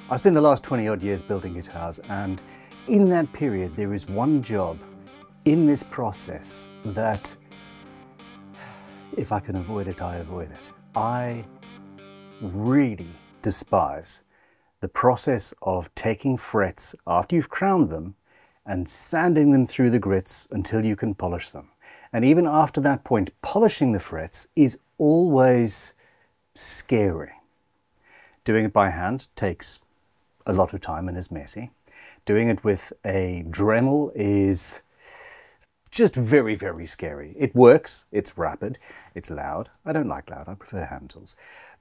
I've spent the last 20 odd years building guitars, and in that period there is one job in this process that, if I can avoid it, I avoid it. I really despise the process of taking frets after you've crowned them and sanding them through the grits until you can polish them. And even after that point, polishing the frets is always scary. Doing it by hand takes a lot of time and is messy. Doing it with a Dremel is just very, very scary. It works, it's rapid, it's loud. I don't like loud, I prefer hand tools.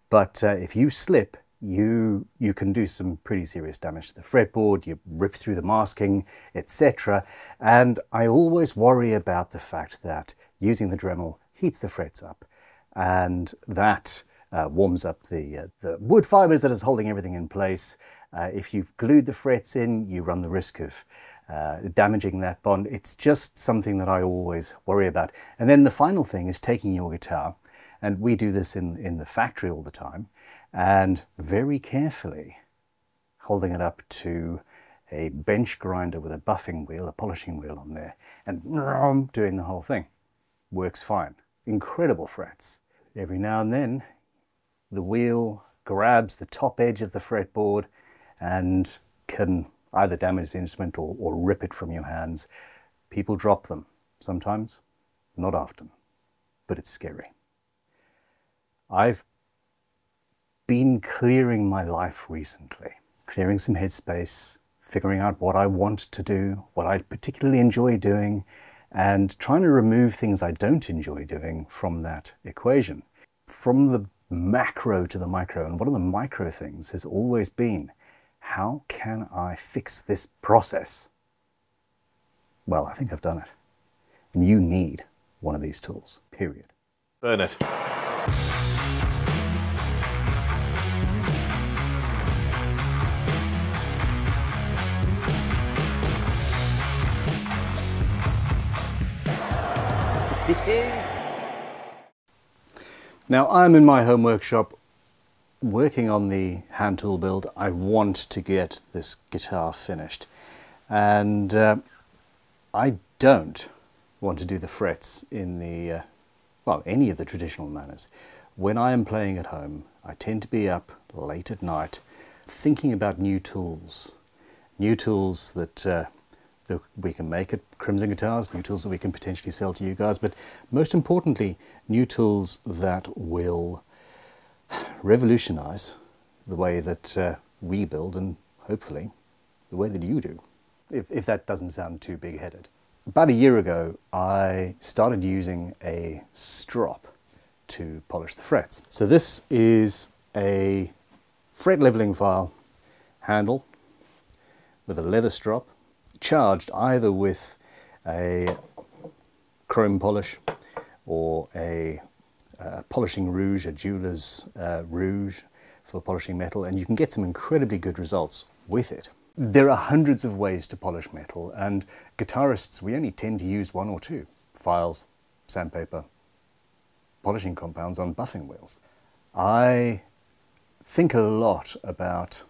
But if you slip, you can do some pretty serious damage to the fretboard, you rip through the masking, etc. And I always worry about the fact that using the Dremel heats the frets up, and that warms up the wood fibers that is holding everything in place. If you've glued the frets in, you run the risk of damaging that bond. It's just something that I always worry about. And then the final thing is taking your guitar, and we do this in the factory all the time, and very carefully holding it up to a bench grinder with a buffing wheel, a polishing wheel on there, and doing the whole thing. Works fine. Incredible frets. Every now and then the wheel grabs the top edge of the fretboard and can either damage the instrument or rip it from your hands. People drop them sometimes, not often, but it's scary. I've been clearing my life recently, clearing some headspace, figuring out what I want to do, what I particularly enjoy doing, and trying to remove things I don't enjoy doing from that equation. From the macro to the micro, and one of the micro things has always been, how can I fix this process? Well, I think I've done it. And you need one of these tools, period. Burn it. Now, I'm in my home workshop working on the hand tool build. I want to get this guitar finished, and I don't want to do the frets in the well, any of the traditional manners. When I am playing at home, I tend to be up late at night thinking about new tools that we can make at Crimson Guitars, new tools that we can potentially sell to you guys, but most importantly, new tools that will revolutionize the way that we build, and hopefully the way that you do, if that doesn't sound too big-headed. About a year ago, I started using a strop to polish the frets. So this is a fret leveling file handle with a leather strop, charged either with a chrome polish or a polishing rouge, a jeweler's rouge for polishing metal, and you can get some incredibly good results with it. There are hundreds of ways to polish metal, and guitarists, we only tend to use one or two: files, sandpaper, polishing compounds on buffing wheels. I think a lot about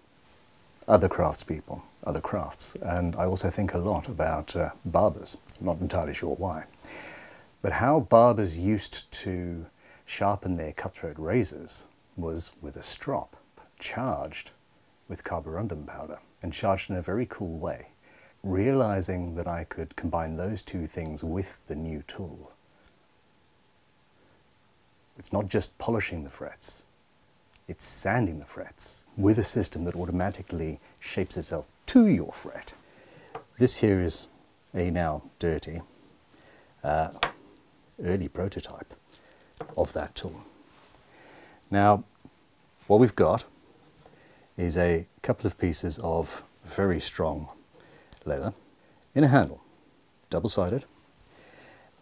other craftspeople, other crafts, and I also think a lot about barbers. I'm not entirely sure why. But how barbers used to sharpen their cutthroat razors was with a strop charged with carborundum powder, and charged in a very cool way. Realizing that I could combine those two things with the new tool. It's not just polishing the frets, it's sanding the frets with a system that automatically shapes itself to your fret. This here is a now dirty early prototype of that tool. Now, what we've got is a couple of pieces of very strong leather in a handle, double-sided,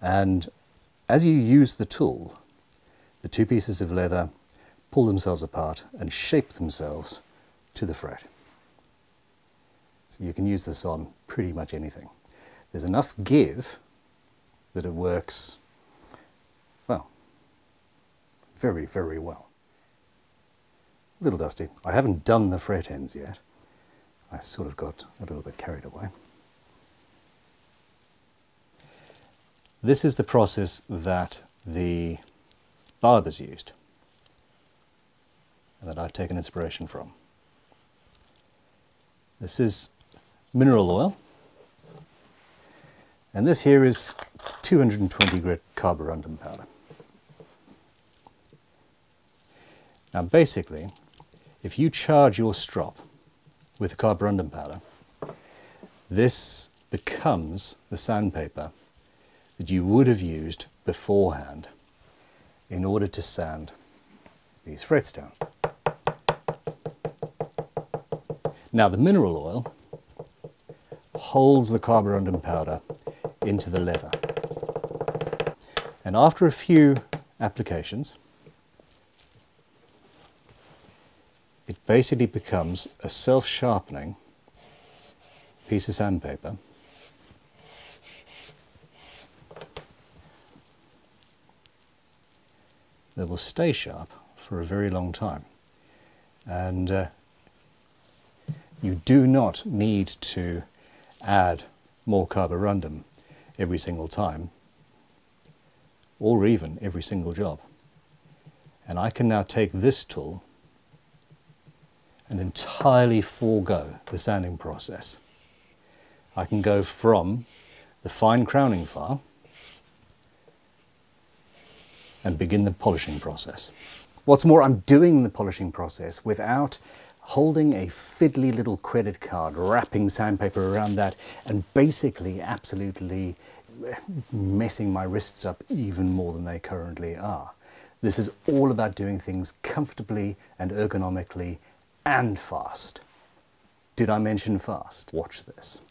and as you use the tool, the two pieces of leather pull themselves apart and shape themselves to the fret. So you can use this on pretty much anything. There's enough give that it works, well, very, very well. A little dusty. I haven't done the fret ends yet, I sort of got a little bit carried away. This is the process that the barbers used and that I've taken inspiration from. This is mineral oil, and this here is 220 grit carborundum powder. Now basically, if you charge your strop with the carborundum powder, this becomes the sandpaper that you would have used beforehand in order to sand these frets down. Now the mineral oil holds the carborundum powder into the leather, and after a few applications it basically becomes a self-sharpening piece of sandpaper that will stay sharp for a very long time. And you do not need to add more carborundum every single time, or even every single job. And I can now take this tool and entirely forego the sanding process. I can go from the fine crowning file and begin the polishing process. What's more, I'm doing the polishing process without holding a fiddly little credit card, wrapping sandpaper around that, and basically absolutely messing my wrists up even more than they currently are. This is all about doing things comfortably and ergonomically and fast. Did I mention fast? Watch this.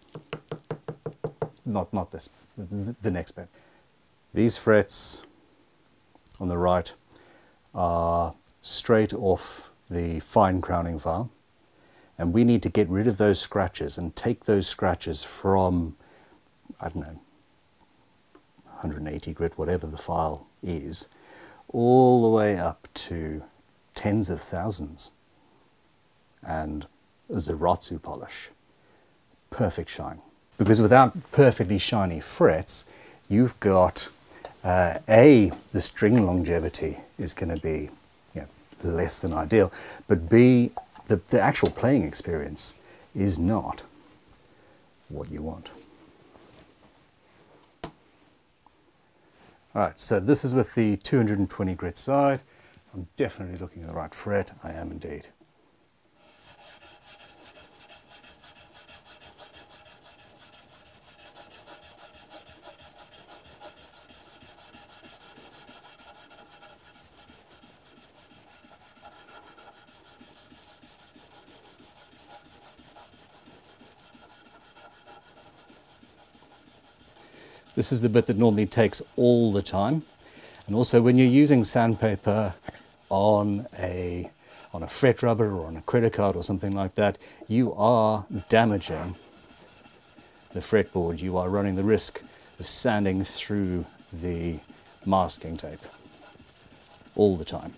Not this, the next bit. These frets on the right are straight off the fine crowning file, and we need to get rid of those scratches and take those scratches from, I don't know, 180 grit, whatever the file is, all the way up to tens of thousands, and Zaratsu polish. Perfect shine. Because without perfectly shiny frets, you've got A, the string longevity is going to be less than ideal, but B, the actual playing experience is not what you want. Alright, so this is with the 220 grit side. I'm definitely looking at the right fret. I am indeed. This is the bit that normally takes all the time, and also when you're using sandpaper on a fret rubber or on a credit card or something like that, you are damaging the fretboard. You are running the risk of sanding through the masking tape all the time.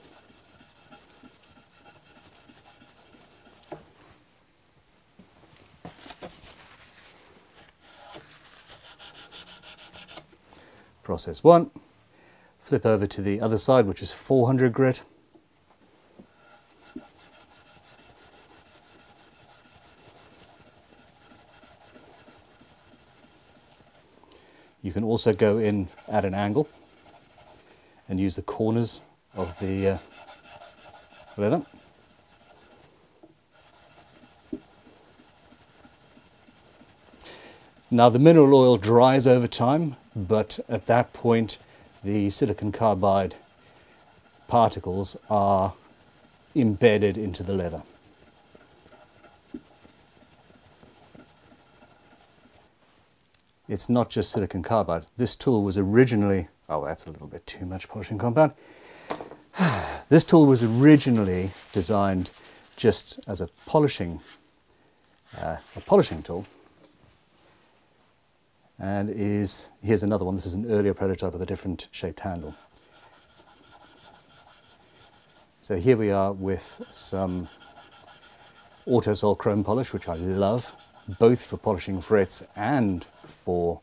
Process 1, flip over to the other side, which is 400 grit. You can also go in at an angle and use the corners of the leather. Now the mineral oil dries over time, but at that point the silicon carbide particles are embedded into the leather. It's not just silicon carbide. This tool was originally, oh, that's a little bit too much polishing compound. This tool was originally designed just as a polishing tool. And here's another one. This is an earlier prototype with a different shaped handle. So here we are with some Autosol chrome polish, which I love, both for polishing frets and for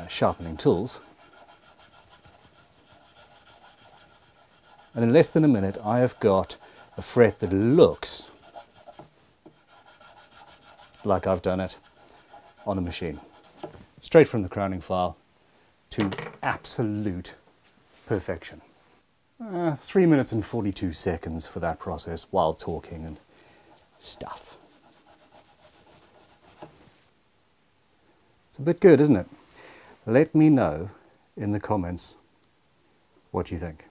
sharpening tools. And in less than a minute, I have got a fret that looks like I've done it on a machine. Straight from the crowning file to absolute perfection. 3 minutes and 42 seconds for that process while talking and stuff. It's a bit good, isn't it? Let me know in the comments what you think.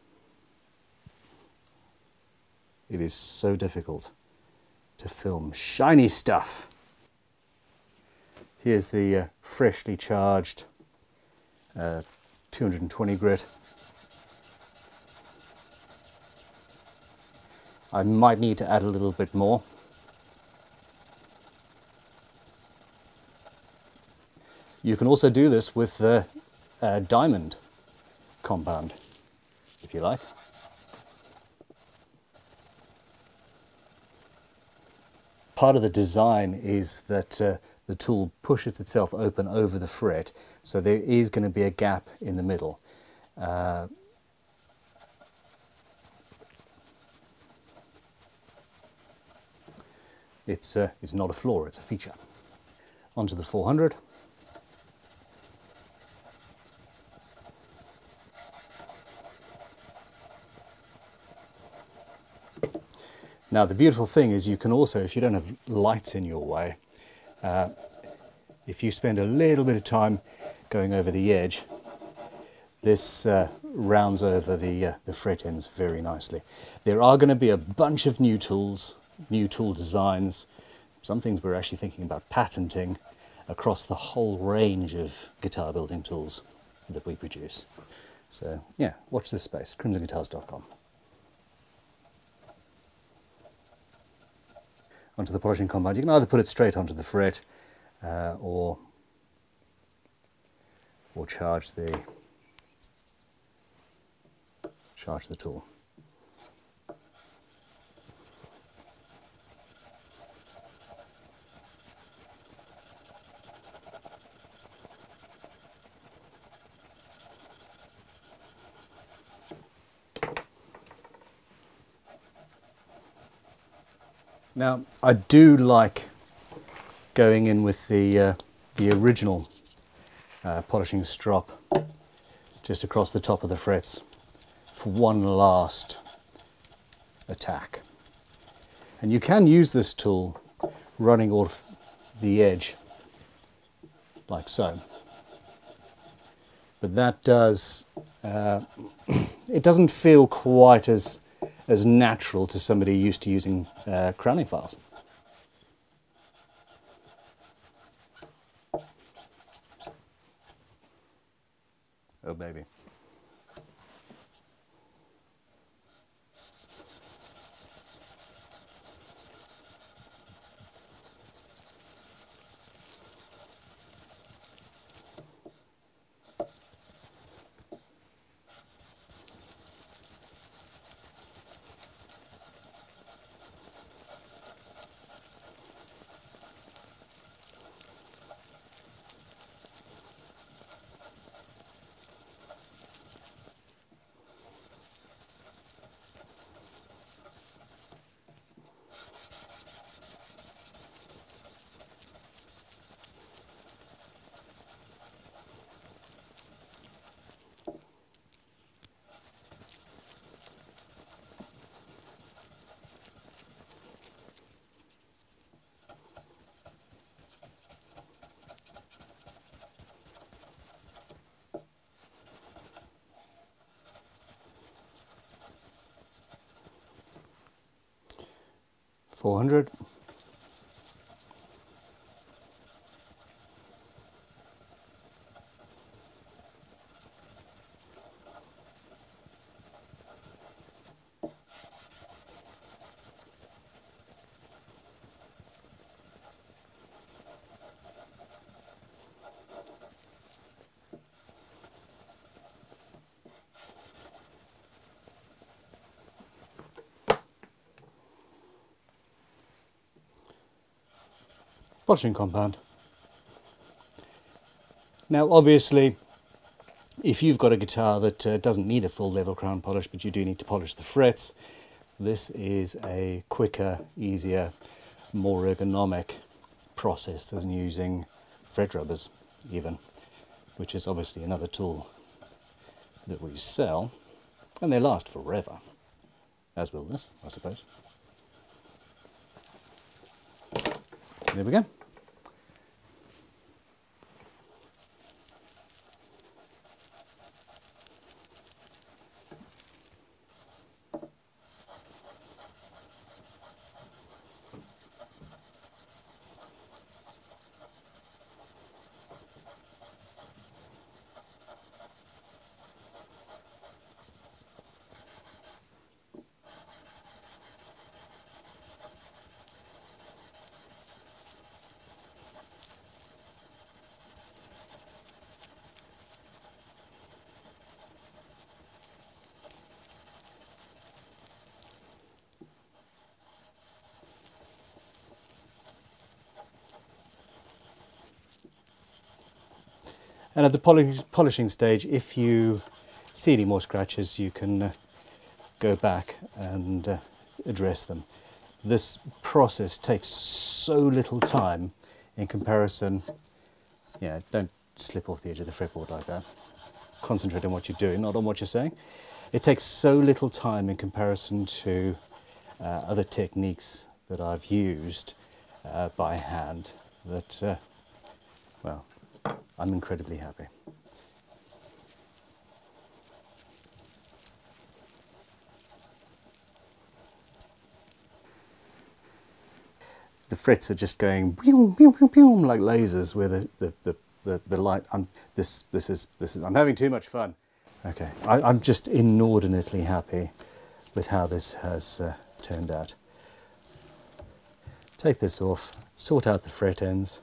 It is so difficult to film shiny stuff. Here's the freshly charged 220 grit. I might need to add a little bit more. You can also do this with the diamond compound, if you like. Part of the design is that the tool pushes itself open over the fret, so there is going to be a gap in the middle. It's not a flaw, it's a feature. Onto the 400. Now the beautiful thing is you can also, if you don't have lights in your way, if you spend a little bit of time going over the edge, this rounds over the fret ends very nicely. There are going to be a bunch of new tools, new tool designs, some things we're actually thinking about patenting across the whole range of guitar building tools that we produce. So yeah, watch this space, crimsonguitars.com. Onto the polishing compound. You can either put it straight onto the fret or charge the tool. Now, I do like going in with the original polishing strop just across the top of the frets for one last attack. And you can use this tool running off the edge like so. But that does, it doesn't feel quite as natural to somebody used to using crowning files. Oh baby. $400. polishing compound. Now obviously, if you've got a guitar that doesn't need a full level crown polish, but you do need to polish the frets, this is a quicker, easier, more ergonomic process than using fret rubbers even, which is obviously another tool that we sell, and they last forever, as will this, I suppose. There we go. And at the polishing stage, if you see any more scratches, you can go back and address them. This process takes so little time in comparison. Yeah, don't slip off the edge of the fretboard like that. Concentrate on what you're doing, not on what you're saying. It takes so little time in comparison to other techniques that I've used by hand that, well, I'm incredibly happy. The frets are just going pew, pew, pew, pew, like lasers with the light. I'm having too much fun. Okay, I'm just inordinately happy with how this has turned out. Take this off, sort out the fret ends.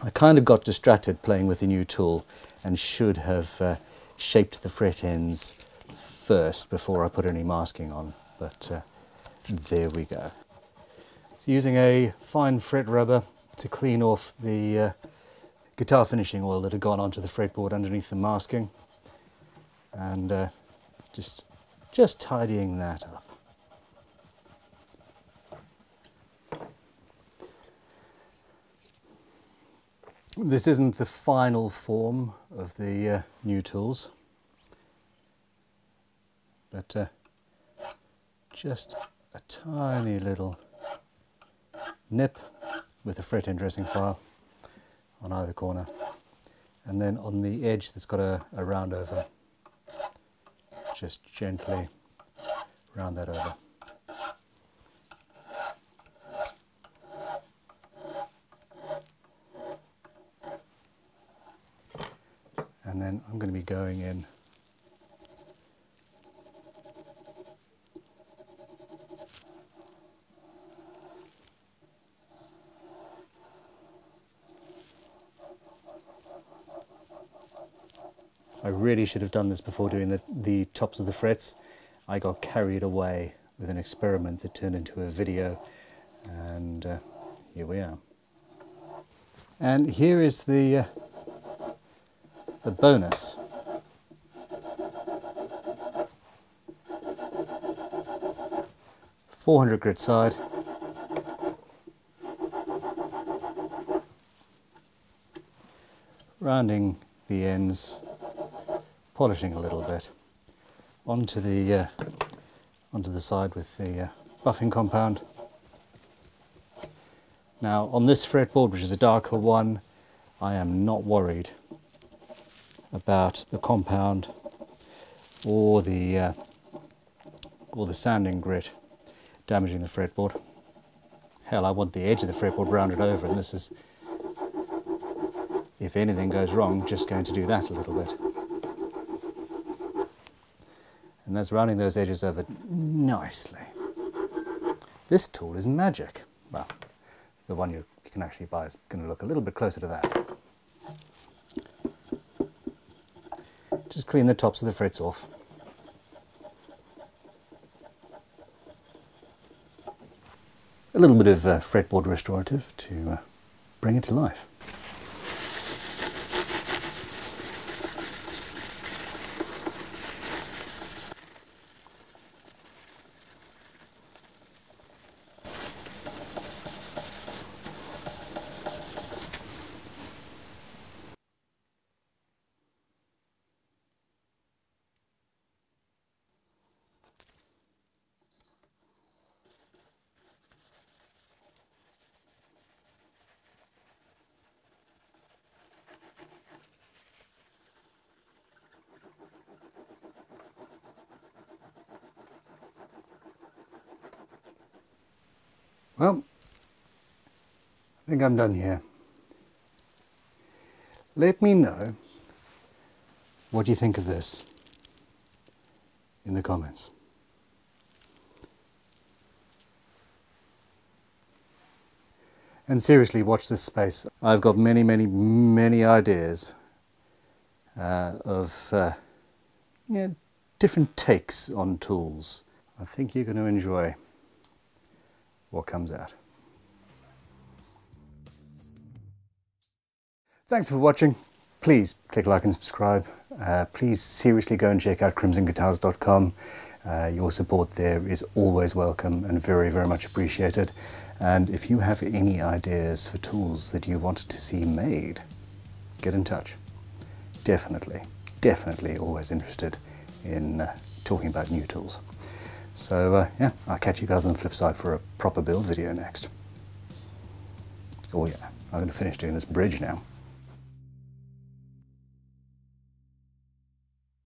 I kind of got distracted playing with the new tool and should have shaped the fret ends first before I put any masking on, but there we go. So using a fine fret rubber to clean off the guitar finishing oil that had gone onto the fretboard underneath the masking, and just tidying that up. This isn't the final form of the new tools, but just a tiny little nip with a fret end dressing file on either corner, and then on the edge that's got a round over, just gently round that over. And then I'm going to be going in I really should have done this before doing the tops of the frets. I got carried away with an experiment that turned into a video, and here we are. And here is the bonus. .400 grit side, rounding the ends, polishing a little bit onto the side with the buffing compound. Now on this fretboard, which is a darker one, I am not worried about the compound or the sanding grit damaging the fretboard. Hell, I want the edge of the fretboard rounded over, and this is, if anything goes wrong, just going to do that a little bit. And that's rounding those edges over nicely. This tool is magic. Well, the one you can actually buy is going to look a little bit closer to that. Just clean the tops of the frets off. A little bit of fretboard restorative to bring it to life. Well, I think I'm done here. Let me know what you think of this in the comments. And seriously, watch this space. I've got many ideas of different takes on tools. I think you're going to enjoy what comes out. Thanks for watching. Please click like and subscribe. Please seriously go and check out crimsonguitars.com. Your support there is always welcome and very much appreciated. And if you have any ideas for tools that you want to see made, get in touch. Definitely always interested in talking about new tools. So yeah, I'll catch you guys on the flip side for a proper build video next. Oh yeah, I'm going to finish doing this bridge now.